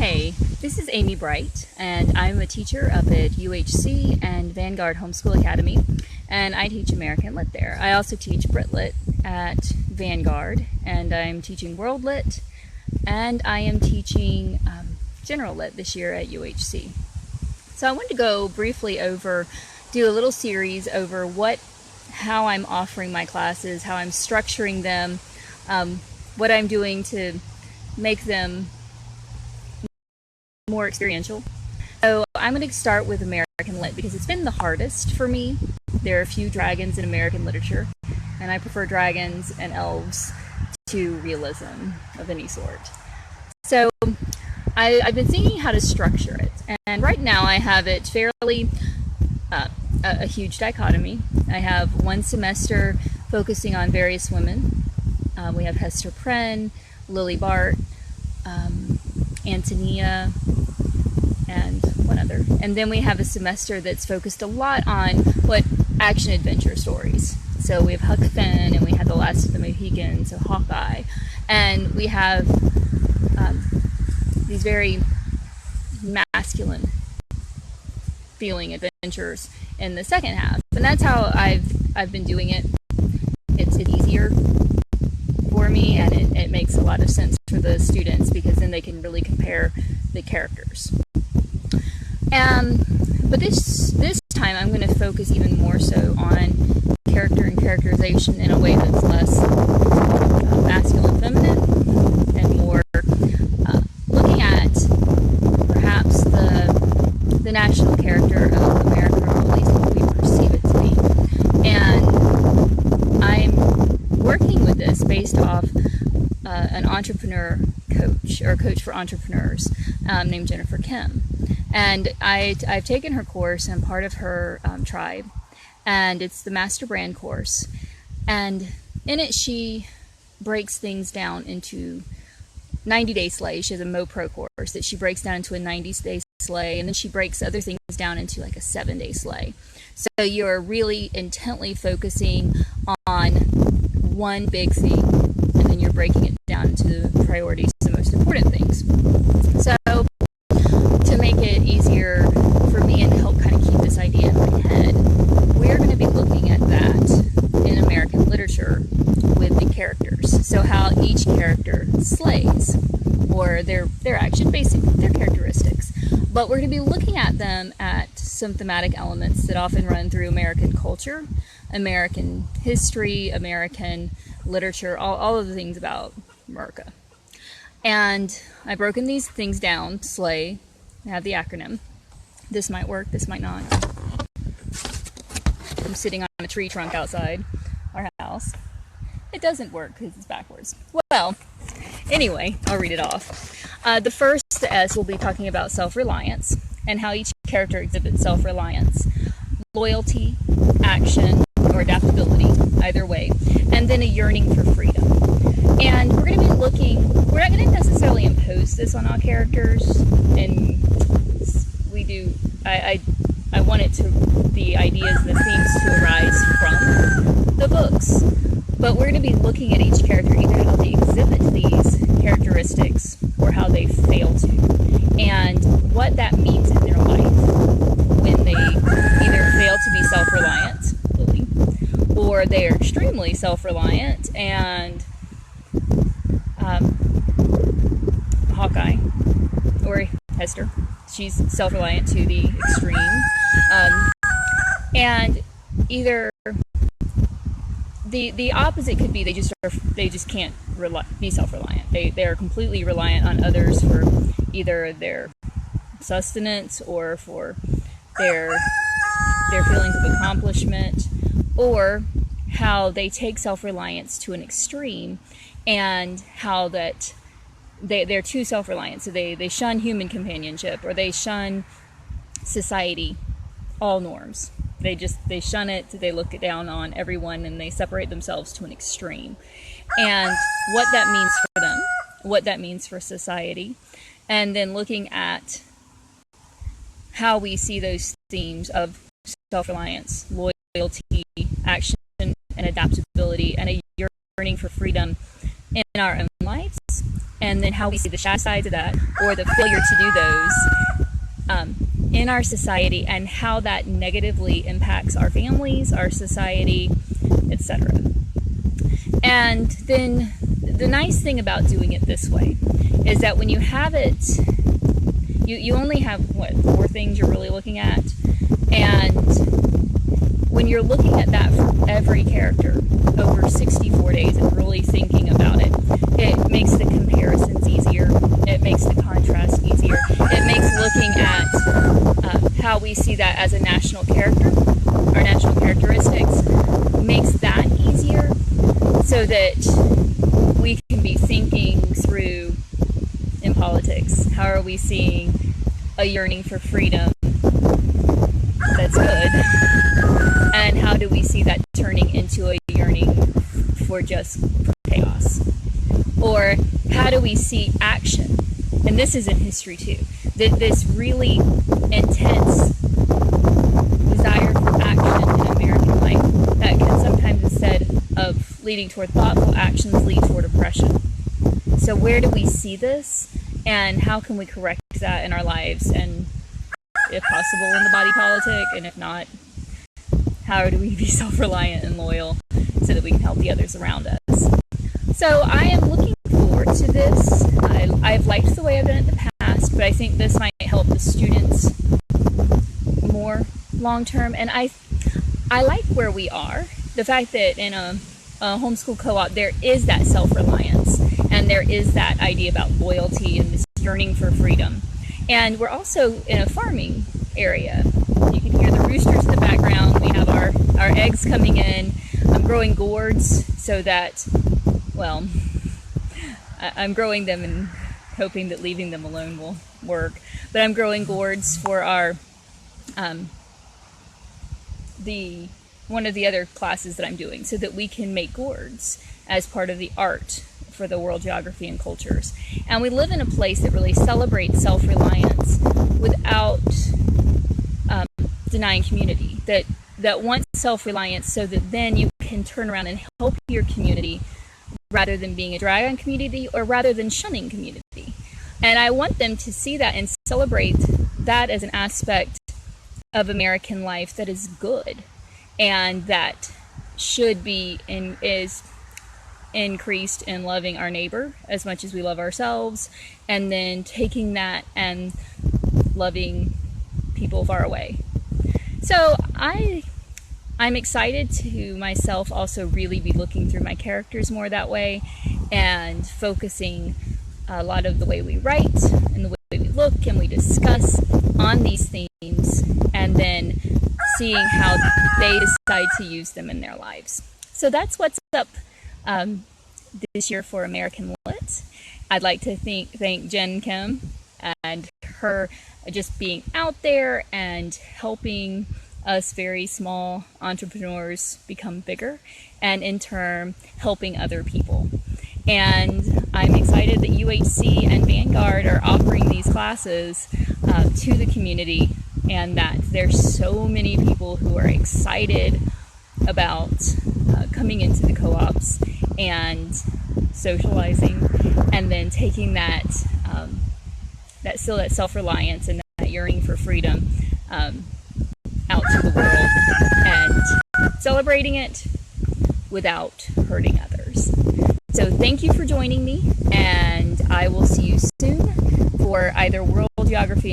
Hey, this is Amy Bright, and I'm a teacher up at UHC and Vanguard Homeschool Academy, and I teach American Lit there. I also teach Brit Lit at Vanguard, and I'm teaching World Lit, and I am teaching General Lit this year at UHC. So I wanted to go briefly do a little series over how I'm offering my classes, how I'm structuring them, what I'm doing to make them more experiential. So I'm going to start with American Lit because it's been the hardest for me. There are a few dragons in American literature, and I prefer dragons and elves to realism of any sort. So I've been thinking how to structure it, and right now I have it fairly a huge dichotomy. I have one semester focusing on various women. We have Hester Prynne, Lily Bart, Antonia, and one other. And then we have a semester that's focused a lot on action-adventure stories. So we have Huck Finn, and we have The Last of the Mohicans, so Hawkeye. And we have these very masculine feeling adventures in the second half. And that's how I've been doing it. It's easier for me, and it makes a lot of sense for the students because then they can really compare the characters. But this time I'm going to focus even more so on character and characterization in a way that's less masculine, feminine, and more looking at perhaps the national character of America, or at least what we perceive it to be. And I'm working with this based off an entrepreneur coach, or coach for entrepreneurs, named Jennifer Kim. And I've taken her course, and I'm part of her tribe, and it's the Master Brand course. And in it, she breaks things down into 90-day sleigh. She has a MoPro course that she breaks down into a 90-day sleigh, and then she breaks other things down into like a 7-day sleigh. So you're really intently focusing on one big thing, and then you're breaking it down into the priorities, the most important things. So to make it easier for me and help kind of keep this idea in my head, we're going to be looking at that in American literature with the characters. So how each character slays, or their action, basically their characteristics. But we're going to be looking at them at some thematic elements that often run through American culture, American history, American literature, all of the things about America. And I've broken these things down. Slay, I have the acronym. This might work, this might not. I'm sitting on a tree trunk outside our house. It doesn't work because it's backwards. Well, anyway, I'll read it off. The first, the S, will be talking about self-reliance and how each character exhibits self-reliance, loyalty, action, or adaptability, either way, and then a yearning for freedom. And we're going to be we're not going to necessarily impose this on our characters, and I want it to, the ideas and the themes to arise from the books. But we're going to be looking at each character, either how they exhibit these characteristics or how they fail to, and what that means in their life when they either fail to be self-reliant, Lily, or they are extremely self-reliant, and Hawkeye, or Hester, she's self-reliant to the extreme, and either the opposite could be they just can't be self-reliant. They are completely reliant on others for either their sustenance or for their feelings of accomplishment, or how they take self-reliance to an extreme, and how that they're too self-reliant, so they shun human companionship, or they shun society, all norms. They shun it, they look down on everyone, and they separate themselves to an extreme. And what that means for them, what that means for society, and then looking at how we see those themes of self-reliance, loyalty, action, and adaptability, and a yearning for freedom in our own lives, and then how we see the shadow sides of that, or the failure to do those in our society, and how that negatively impacts our families, our society, etc. And then the nice thing about doing it this way is that when you have it, you only have, what, 4 things you're really looking at, and when you're looking at that for every character over 64 days and really thinking about it, it makes the comparisons easier, it makes the contrast easier, it makes looking at how we see that as a national character, our national characteristics, makes that easier, so that we can be thinking through in politics, how are we seeing a yearning for freedom that's good, and how do we see that turning into a yearning for just chaos? Or how do we see action? And this is in history too, this really intense desire for action in American life that can sometimes, instead of leading toward thoughtful actions, lead toward oppression. So where do we see this, and how can we correct that in our lives, and if possible in the body politic, and if not, how do we be self-reliant and loyal so that we can help the others around us? So I am looking forward to this. I've liked the way I've done it in the past, but I think this might help the students more long-term. And I like where we are. The fact that in a homeschool co-op there is that self-reliance, and there is that idea about loyalty and this yearning for freedom. And we're also in a farming area. You can hear the roosters in the background. We have our eggs coming in. I'm growing gourds so that, well, I'm growing them and hoping that leaving them alone will work. But I'm growing gourds for our one of the other classes that I'm doing, so that we can make gourds as part of the art for the world geography and cultures. And we live in a place that really celebrates self-reliance without denying community, that wants self-reliance so that then you can turn around and help your community rather than being a drag on community, or rather than shunning community. And I want them to see that and celebrate that as an aspect of American life that is good, and that should be and is increased in loving our neighbor as much as we love ourselves, and then taking that and loving people far away. So I'm excited to myself also really be looking through my characters more that way, and focusing a lot of the way we write and the way we look and we discuss on these themes, and then seeing how they decide to use them in their lives. So that's what's up this year for American Lit. I'd like to thank Jen Kim and her just being out there and helping us very small entrepreneurs become bigger, and in turn helping other people. And I'm excited that UHC and Vanguard are offering these classes to the community, and that there's so many people who are excited about coming into the co-ops and socializing, and then taking that that self-reliance and that yearning for freedom out to the world, and celebrating it without hurting others. So thank you for joining me, and I will see you soon for either World Geography